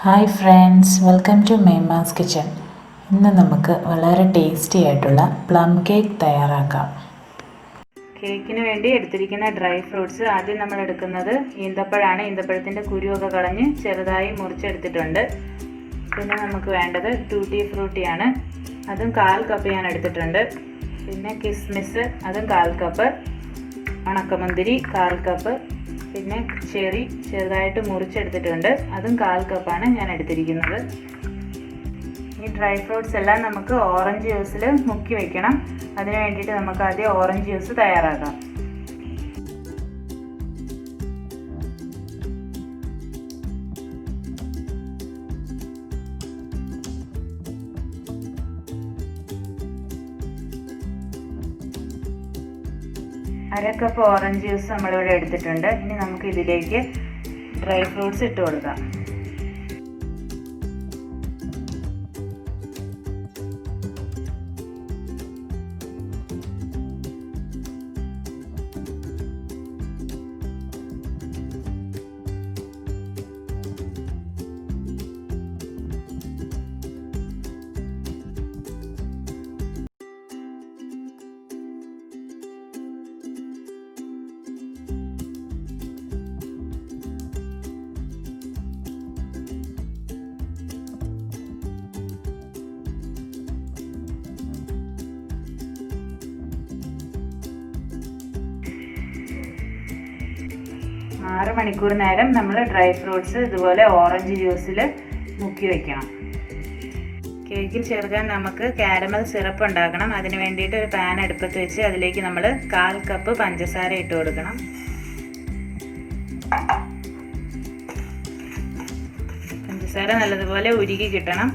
Hi friends, welcome to Mema's kitchen. ഇന്ന് നമുക്ക് വളരെ ടേസ്റ്റി ആയിട്ടുള്ള പ്ലം കേക്ക് തയ്യാറാക്കാം. കേക്കിന് വേണ്ടി എടുത്തിരിക്കുന്ന ഡ്രൈ ഫ്രൂട്ട്സ്, ആദ്യം നമ്മൾ എടുക്കുന്നത് ഈന്തപ്പഴമാണ്. ഈന്തപ്പഴത്തിൻ്റെ കുരുവൊക്കെ കളഞ്ഞ് ചെറുതായി മുറിച്ചെടുത്തിട്ടുണ്ട്. പിന്നെ നമുക്ക് വേണ്ടത് ടൂട്ടി ഫ്രൂട്ടിയാണ്, അതും 1/4 കപ്പ് ഞാൻ എടുത്തിട്ടുണ്ട്. പിന്നെ കിസ്മിസ്, അതും 1/4 കപ്പ്. ഉണക്കമുന്തിരി 1/4 കപ്പ്. പിന്നെ ചെറി ചെറുതായിട്ട് മുറിച്ചെടുത്തിട്ടുണ്ട്, അതും 1/4 കപ്പാണ് ഞാൻ എടുത്തിരിക്കുന്നത്. ഈ ഡ്രൈ ഫ്രൂട്ട്സ് എല്ലാം നമുക്ക് ഓറഞ്ച് ജ്യൂസിൽ മുക്കി വയ്ക്കണം. അതിന് വേണ്ടിയിട്ട് നമുക്ക് ആദ്യം ഓറഞ്ച് ജ്യൂസ് തയ്യാറാക്കാം. അര കപ്പ് ഓറഞ്ച് ജ്യൂസ് നമ്മളിവിടെ എടുത്തിട്ടുണ്ട്. ഇനി നമുക്ക് ഇതിലേക്ക് ഡ്രൈ ഫ്രൂട്ട്സ് ഇട്ട് കൊടുക്കാം. ആറ് മണിക്കൂർ നേരം നമ്മൾ ഡ്രൈ ഫ്രൂട്ട്സ് ഇതുപോലെ ഓറഞ്ച് ജ്യൂസിൽ മുക്കി വയ്ക്കണം. കേക്കിൽ ചേർക്കാൻ നമുക്ക് കാരമൽ സിറപ്പ് ഉണ്ടാക്കണം. അതിന് വേണ്ടിയിട്ട് ഒരു പാൻ അടുപ്പത്ത് വെച്ച് അതിലേക്ക് നമ്മൾ 1/4 കപ്പ് പഞ്ചസാര ഇട്ട് കൊടുക്കണം. പഞ്ചസാര നല്ലതുപോലെ ഉരുകി കിട്ടണം.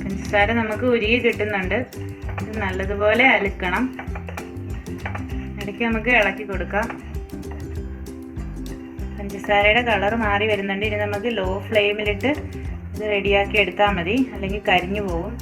പഞ്ചസാര നമുക്ക് ഉരുകി കിട്ടുന്നുണ്ട്. ഇത് നല്ലതുപോലെ അലുക്കണം. ഇടയ്ക്ക് നമുക്ക് ഇളക്കി കൊടുക്കാം. പഞ്ചസാരയുടെ കളർ മാറി വരുന്നുണ്ട്. ഇനി നമുക്ക് ലോ ഫ്ലെയിമിലിട്ട് ഇത് റെഡിയാക്കി എടുത്താൽ മതി, അല്ലെങ്കിൽ കരിഞ്ഞു പോകും.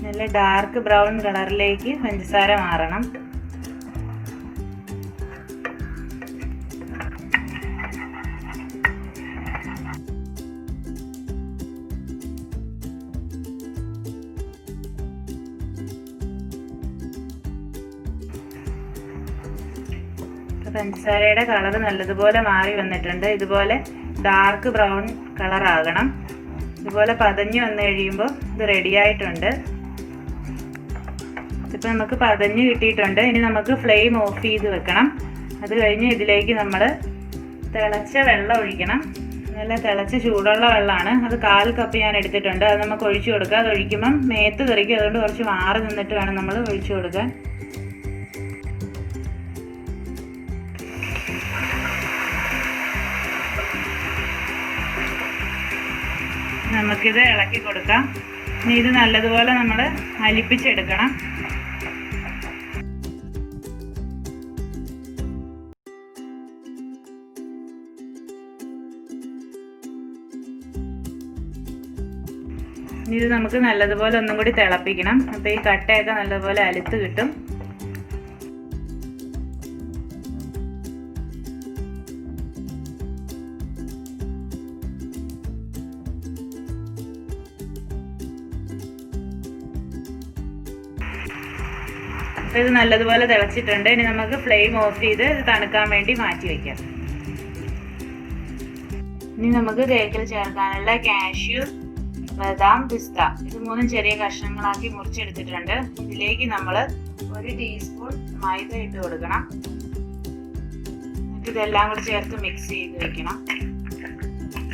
നല്ല ഡാർക്ക് ബ്രൗൺ കളറിലേക്ക് പഞ്ചസാര മാറണം. പഞ്ചസാരയുടെ കളർ നല്ലതുപോലെ മാറി വന്നിട്ടുണ്ട്. ഇതുപോലെ ഡാർക്ക് ബ്രൗൺ കളർ ആകണം. ഇതുപോലെ പതഞ്ഞു വന്നു കഴിയുമ്പോൾ ഇത് റെഡിയായിട്ടുണ്ട്. ഇപ്പം നമുക്ക് പതഞ്ഞ് കിട്ടിയിട്ടുണ്ട്. ഇനി നമുക്ക് ഫ്ലെയിം ഓഫ് ചെയ്ത് വെക്കണം. അത് കഴിഞ്ഞ് ഇതിലേക്ക് നമ്മൾ തിളച്ച വെള്ളം ഒഴിക്കണം. നല്ല തിളച്ച ചൂടുള്ള വെള്ളമാണ്. അത് 1/4 കപ്പ് ഞാൻ എടുത്തിട്ടുണ്ട്. അത് നമുക്ക് ഒഴിച്ചു കൊടുക്കാം. അത് ഒഴിക്കുമ്പം മേത്ത് തെറിക്കും. അതുകൊണ്ട് കുറച്ച് മാറി നിന്നിട്ട് വേണം നമ്മൾ ഒഴിച്ചു കൊടുക്കാൻ. നമുക്കിത് ഇളക്കി കൊടുക്കാം. ഇനി ഇത് നല്ലതുപോലെ നമ്മൾ അലിപ്പിച്ചെടുക്കണം. ഇത് നമുക്ക് നല്ലതുപോലെ ഒന്നും കൂടി തിളപ്പിക്കണം. അപ്പോൾ ഈ കട്ടയൊക്കെ നല്ലതുപോലെ അലുത്ത് കിട്ടും. അപ്പോൾ ഇത് നല്ലതുപോലെ തിളച്ചിട്ടുണ്ട്. ഇനി നമുക്ക് ഫ്ലെയിം ഓഫ് ചെയ്ത് ഇത് തണുക്കാൻ വേണ്ടി മാറ്റി വയ്ക്കാം. ഇനി നമുക്ക് കേക്കിൽ ചേർക്കാനുള്ള കാഷ്യൂ, ബദാം, പിസ്ത ഇത് 3 ചെറിയ കഷ്ണങ്ങളാക്കി മുറിച്ചെടുത്തിട്ടുണ്ട്. ഇതിലേക്ക് നമ്മൾ 1 ടീസ്പൂൺ മൈദ ഇട്ട് കൊടുക്കണം. എന്നിട്ട് ഇതെല്ലാം കൂടി ചേർത്ത് മിക്സ് ചെയ്ത് വെക്കണം.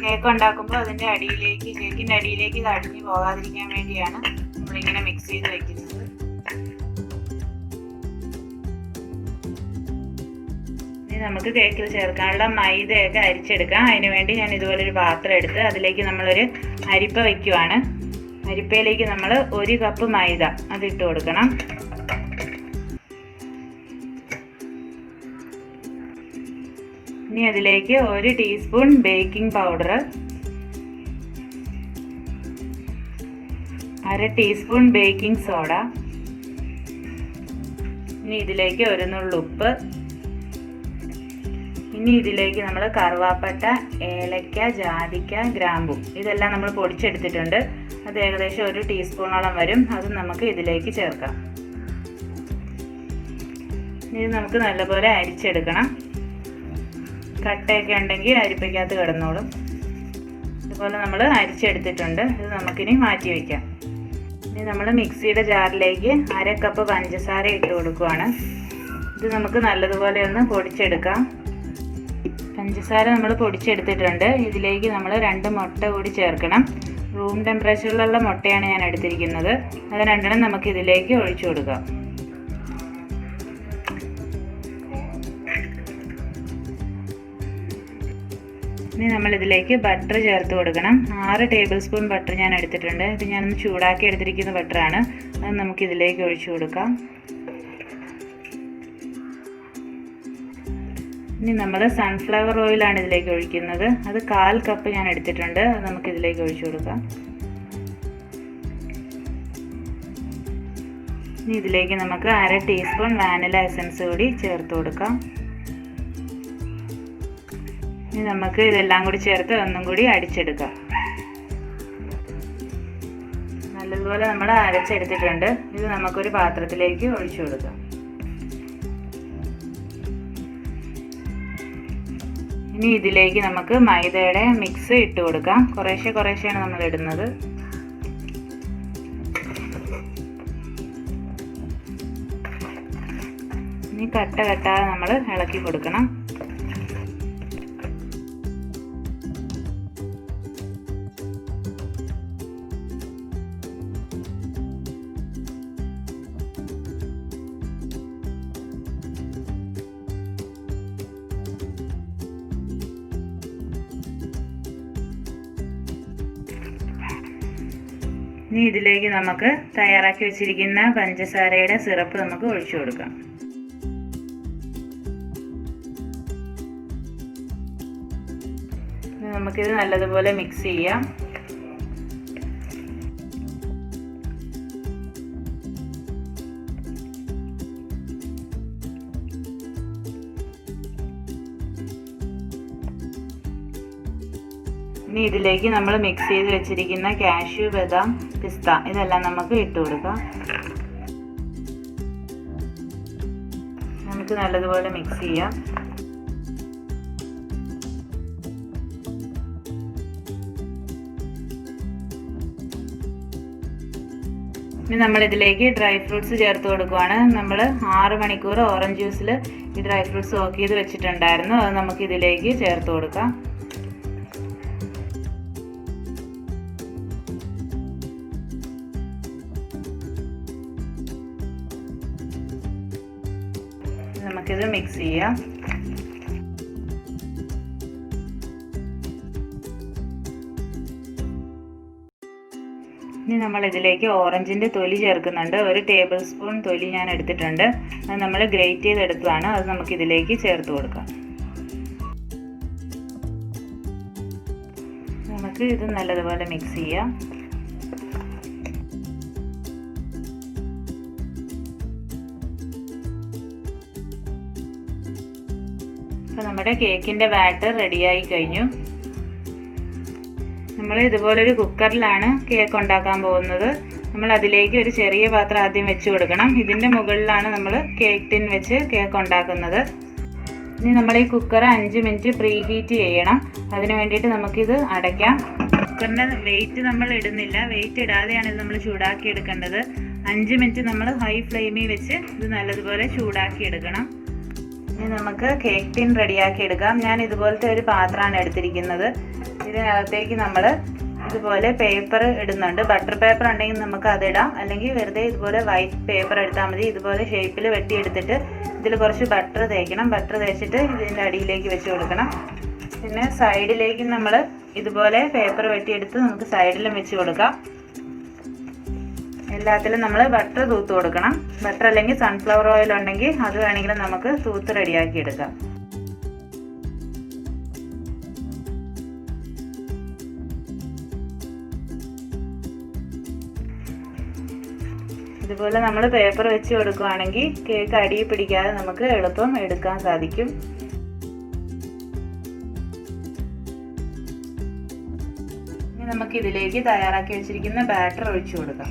കേക്ക് ഉണ്ടാക്കുമ്പോൾ കേക്കിൻ്റെ അടിയിലേക്ക് ഇത് അടിഞ്ഞു പോകാതിരിക്കാൻ വേണ്ടിയാണ് നമ്മളിങ്ങനെ മിക്സ് ചെയ്ത് വെക്കുന്നത്. ഇനി നമുക്ക് കേക്കിൽ ചേർക്കാനുള്ള മൈദയൊക്കെ അരിച്ചെടുക്കാം. അതിന് വേണ്ടി ഞാൻ ഇതുപോലൊരു പാത്രം എടുത്ത് അതിലേക്ക് നമ്മളൊരു അരിപ്പ വയ്ക്കുവാണ്. അരിപ്പയിലേക്ക് നമ്മൾ 1 കപ്പ് മൈദ അതിട്ട് കൊടുക്കണം. ഇനി അതിലേക്ക് 1 teaspoon baking powder, 1/2 teaspoon baking soda, ഇനി ഇതിലേക്ക് 1 നുള്ള് ഉപ്പ്. ഇനി ഇതിലേക്ക് നമ്മൾ കറുവാപ്പട്ട, ഏലക്ക, ജാതിക്ക, ഗ്രാമ്പു ഇതെല്ലാം നമ്മൾ പൊടിച്ചെടുത്തിട്ടുണ്ട്. അത് ഏകദേശം 1 ടീസ്പൂണോളം വരും. അത് നമുക്ക് ഇതിലേക്ക് ചേർക്കാം. ഇത് നമുക്ക് നല്ലപോലെ അരിച്ചെടുക്കണം. കട്ടയൊക്കെ ഉണ്ടെങ്കിൽ അരിപ്പയ്ക്കകത്ത് കിടന്നോളും. ഇതുപോലെ നമ്മൾ അരിച്ചെടുത്തിട്ടുണ്ട്. ഇത് നമുക്കിനി മാറ്റി വയ്ക്കാം. ഇനി നമ്മൾ മിക്സിയുടെ ജാറിലേക്ക് 1/2 കപ്പ് പഞ്ചസാര ഇട്ട് കൊടുക്കുകയാണ്. ഇത് നമുക്ക് നല്ലതുപോലെ ഒന്ന് പൊടിച്ചെടുക്കാം. പഞ്ചസാര നമ്മൾ പൊടിച്ചെടുത്തിട്ടുണ്ട്. ഇതിലേക്ക് നമ്മൾ 2 മുട്ട കൂടി ചേർക്കണം. റൂം ടെമ്പറേച്ചറിലുള്ള മുട്ടയാണ് ഞാൻ എടുത്തിരിക്കുന്നത്. അത് 2 നമുക്ക് ഇതിലേക്ക് ഒഴിച്ചു കൊടുക്കാം. ഇനി നമ്മൾ ഇതിലേക്ക് ബട്ടർ ചേർത്ത് കൊടുക്കണം. 6 ടേബിൾ സ്പൂൺ ബട്ടർ ഞാൻ എടുത്തിട്ടുണ്ട്. ഇത് ഞാനൊന്ന് ചൂടാക്കി എടുത്തിരിക്കുന്ന ബട്ടറാണ്. അത് നമുക്ക് ഇതിലേക്ക് ഒഴിച്ചു കൊടുക്കാം. ഇനി നമ്മൾ സൺഫ്ലവർ ഓയിലാണ് ഇതിലേക്ക് ഒഴിക്കുന്നത്. അത് 1/4 കപ്പ് ഞാൻ എടുത്തിട്ടുണ്ട്. അത് നമുക്ക് ഇതിലേക്ക് ഒഴിച്ചു കൊടുക്കാം. ഇനി ഇതിലേക്ക് നമുക്ക് 1/2 ടീസ്പൂൺ വാനില എസൻസ് കൂടി ചേർത്ത് കൊടുക്കാം. ഇനി നമുക്ക് ഇതെല്ലാം കൂടി ചേർത്ത് ഒന്നും കൂടി അടിച്ചെടുക്കാം. നല്ലതുപോലെ നമ്മൾ അരച്ചെടുത്തിട്ടുണ്ട്. ഇത് നമുക്കൊരു പാത്രത്തിലേക്ക് ഒഴിച്ചു കൊടുക്കാം. ഇനി ഇതിലേക്ക് നമുക്ക് മൈദയുടെ മിക്സ് ഇട്ട് കൊടുക്കാം. കുറേശ്ശെയാണ് നമ്മൾ ഇടുന്നത്. ഇനി കട്ടാതെ നമ്മൾ ഇളക്കി കൊടുക്കണം. ഇനി ഇതിലേക്ക് നമുക്ക് തയ്യാറാക്കി വെച്ചിരിക്കുന്ന പഞ്ചസാരയുടെ സിറപ്പ് നമുക്ക് ഒഴിച്ചു കൊടുക്കാം. നമുക്കിത് നല്ലതുപോലെ മിക്സ് ചെയ്യാം. ഇനി ഇതിലേക്ക് നമ്മൾ മിക്സ് ചെയ്ത് വെച്ചിരിക്കുന്ന കാഷ്യൂ, ബദാം, പിസ്ത ഇതെല്ലാം നമുക്ക് ഇട്ട് കൊടുക്കാം. നമുക്ക് നല്ലതുപോലെ മിക്സ് ചെയ്യാം. ഇനി നമ്മൾ ഇതിലേക്ക് ഡ്രൈ ഫ്രൂട്ട്സ് ചേർത്ത് കൊടുക്കുകയാണ്. നമ്മൾ 6 മണിക്കൂർ ഓറഞ്ച് ജ്യൂസിൽ ഈ ഡ്രൈ ഫ്രൂട്ട്സ് സോക്ക് ചെയ്ത് വെച്ചിട്ടുണ്ടായിരുന്നു. അത് നമുക്ക് ഇതിലേക്ക് ചേർത്ത് കൊടുക്കാം. നമുക്കിത് മിക്സ് ചെയ്യാം. ഇനി നമ്മൾ ഇതിലേക്ക് ഓറഞ്ചിൻ്റെ തൊലി ചേർക്കുന്നുണ്ട്. 1 ടേബിൾ സ്പൂൺ തൊലി ഞാൻ എടുത്തിട്ടുണ്ട്. അത് നമ്മൾ ഗ്രേറ്റ് ചെയ്തെടുത്തതാണ്. അത് നമുക്ക് ഇതിലേക്ക് ചേർത്ത് കൊടുക്കാം. നമുക്ക് ഇത് നല്ലതുപോലെ മിക്സ് ചെയ്യാം. അപ്പോൾ നമ്മുടെ കേക്കിൻ്റെ ബാറ്റർ റെഡിയായി കഴിഞ്ഞു. നമ്മൾ ഇതുപോലൊരു കുക്കറിലാണ് കേക്ക് ഉണ്ടാക്കാൻ പോകുന്നത്. നമ്മൾ അതിലേക്ക് ഒരു ചെറിയ പാത്രം ആദ്യം വെച്ച് കൊടുക്കണം. ഇതിൻ്റെ മുകളിലാണ് നമ്മൾ കേക്ക് ടിൻ വെച്ച് കേക്ക് ഉണ്ടാക്കുന്നത്. ഇനി നമ്മൾ ഈ കുക്കർ 5 മിനിറ്റ് പ്രീ ഹീറ്റ് ചെയ്യണം. അതിന് വേണ്ടിയിട്ട് നമുക്കിത് അടയ്ക്കാം. കുക്കറിൻ്റെ വെയിറ്റ് നമ്മൾ ഇടുന്നില്ല. വെയിറ്റ് ഇടാതെയാണ് ഇത് നമ്മൾ ചൂടാക്കി എടുക്കേണ്ടത്. 5 മിനിറ്റ് നമ്മൾ ഹൈ ഫ്ലെയിമിൽ വെച്ച് ഇത് നല്ലതുപോലെ ചൂടാക്കി എടുക്കണം. ഇനി നമുക്ക് കേക്ക് ടിൻ റെഡിയാക്കി എടുക്കാം. ഞാൻ ഇതുപോലത്തെ ഒരു പാത്രമാണ് എടുത്തിരിക്കുന്നത്. ഇതിനകത്തേക്ക് നമ്മൾ ഇതുപോലെ പേപ്പർ ഇടുന്നുണ്ട്. ബട്ടർ പേപ്പർ ഉണ്ടെങ്കിൽ നമുക്ക് അതിടാം, അല്ലെങ്കിൽ വെറുതെ ഇതുപോലെ വൈറ്റ് പേപ്പർ എടുത്താൽ മതി. ഇതുപോലെ ഷേപ്പിൽ വെട്ടിയെടുത്തിട്ട് ഇതിൽ കുറച്ച് ബട്ടർ തേക്കണം. ബട്ടർ തേച്ചിട്ട് ഇതിൻ്റെ അടിയിലേക്ക് വെച്ച് കൊടുക്കണം. പിന്നെ സൈഡിലേക്ക് നമ്മൾ ഇതുപോലെ പേപ്പർ വെട്ടിയെടുത്ത് നമുക്ക് സൈഡിലും വെച്ച് കൊടുക്കാം. എല്ലാത്തിലും നമ്മൾ ബട്ടർ തൂത്ത് കൊടുക്കണം. ബട്ടർ അല്ലെങ്കിൽ സൺഫ്ലവർ ഓയിൽ ഉണ്ടെങ്കിൽ അത് വേണമെങ്കിലും നമുക്ക് തൂത്ത് റെഡിയാക്കി എടുക്കാം. ഇതുപോലെ നമ്മൾ പേപ്പർ വെച്ച് കൊടുക്കുകയാണെങ്കിൽ കേക്ക് അടിയിൽ പിടിക്കാതെ നമുക്ക് എളുപ്പം എടുക്കാൻ സാധിക്കും. ഇനി നമുക്ക് ഇതിലേക്ക് തയ്യാറാക്കി വെച്ചിരിക്കുന്ന ബാറ്റർ ഒഴിച്ചു കൊടുക്കാം.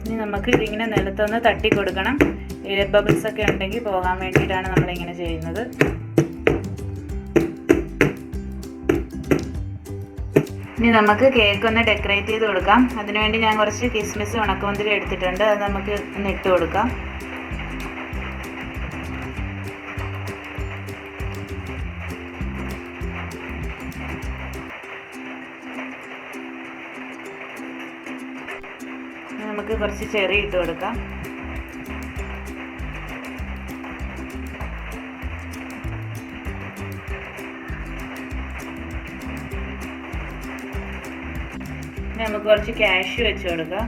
ഇനി നമുക്ക് ഇതിങ്ങനെ നിലത്തൊന്ന് തട്ടി കൊടുക്കണം. എയർ ബബിൾസ് ഒക്കെ ഉണ്ടെങ്കിൽ പോകാൻ വേണ്ടിയിട്ടാണ് നമ്മളിങ്ങനെ ചെയ്യുന്നത്. ഇനി നമുക്ക് കേക്ക് ഒന്ന് ഡെക്കറേറ്റ് ചെയ്ത് കൊടുക്കാം. അതിനുവേണ്ടി ഞാൻ കുറച്ച് കിസ്മിസ് ഉണക്കമുന്തിരി എടുത്തിട്ടുണ്ട്. അത് നമുക്ക് ഒന്ന് ഇട്ട് കൊടുക്കാം. നമുക്ക് കുറച്ച് ചെറി ഇട്ട് കൊടുക്കാം. നമുക്ക് കുറച്ച് കാഷ്യൂ വെച്ച് കൊടുക്കാം.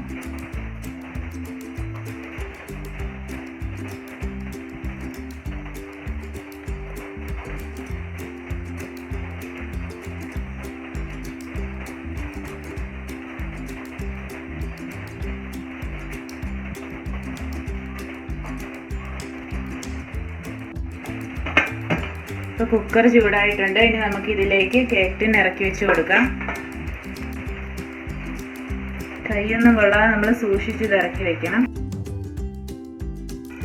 ഇപ്പോൾ കുക്കർ ചൂടായിട്ടുണ്ട്. ഇനി നമുക്ക് ഇതിലേക്ക് കേക്ക് ടിൻ ഇറക്കി വെച്ച് കൊടുക്കാം. കൈയൊന്നും കൊള്ളാതെ നമ്മൾ സൂക്ഷിച്ച് ഇത് ഇറക്കി വെക്കണം.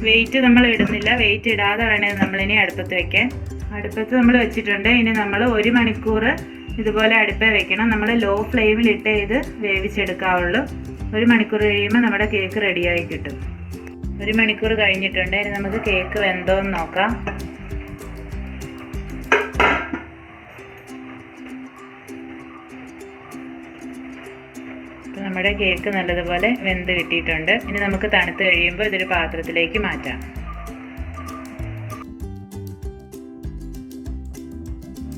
വെയിറ്റ് നമ്മൾ ഇടുന്നില്ല. വെയിറ്റ് ഇടാതെ വേണേൽ നമ്മളിനി അടുപ്പത്ത് വെക്കാൻ. അടുപ്പത്ത് നമ്മൾ വെച്ചിട്ടുണ്ട്. ഇനി നമ്മൾ 1 മണിക്കൂർ ഇതുപോലെ അടുപ്പേ വെക്കണം. നമ്മൾ ലോ ഫ്ലെയിമിൽ ഇട്ട് ഇത് വേവിച്ചെടുക്കാവുള്ളൂ. 1 മണിക്കൂർ കഴിയുമ്പോൾ നമ്മുടെ കേക്ക് റെഡിയായി കിട്ടും. 1 മണിക്കൂർ കഴിഞ്ഞിട്ടുണ്ട്. ഇനി നമുക്ക് കേക്ക് വെന്തോന്ന് നോക്കാം. നമ്മുടെ കേക്ക് നല്ലതുപോലെ വെന്ത് കിട്ടിയിട്ടുണ്ട്. ഇനി നമുക്ക് തണുത്ത് കഴിയുമ്പോൾ ഇതൊരു പാത്രത്തിലേക്ക് മാറ്റാം.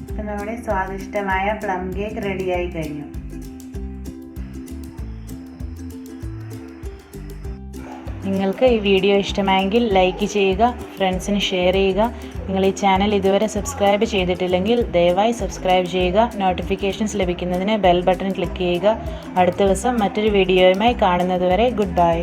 അപ്പം നമ്മുടെ സ്വാദിഷ്ടമായ പ്ലം കേക്ക് റെഡിയായി കഴിഞ്ഞു. നിങ്ങൾക്ക് ഈ വീഡിയോ ഇഷ്ടമായെങ്കിൽ ലൈക്ക് ചെയ്യുക, ഫ്രണ്ട്സിന് ഷെയർ ചെയ്യുക. നിങ്ങൾ ഈ ചാനൽ ഇതുവരെ സബ്സ്ക്രൈബ് ചെയ്തിട്ടില്ലെങ്കിൽ ദയവായി സബ്സ്ക്രൈബ് ചെയ്യുക. നോട്ടിഫിക്കേഷൻസ് ലഭിക്കുന്നതിന് ബെൽ ബട്ടൺ ക്ലിക്ക് ചെയ്യുക. അടുത്ത ദിവസം മറ്റൊരു വീഡിയോയുമായി കാണുന്നതുവരെ ഗുഡ് ബൈ.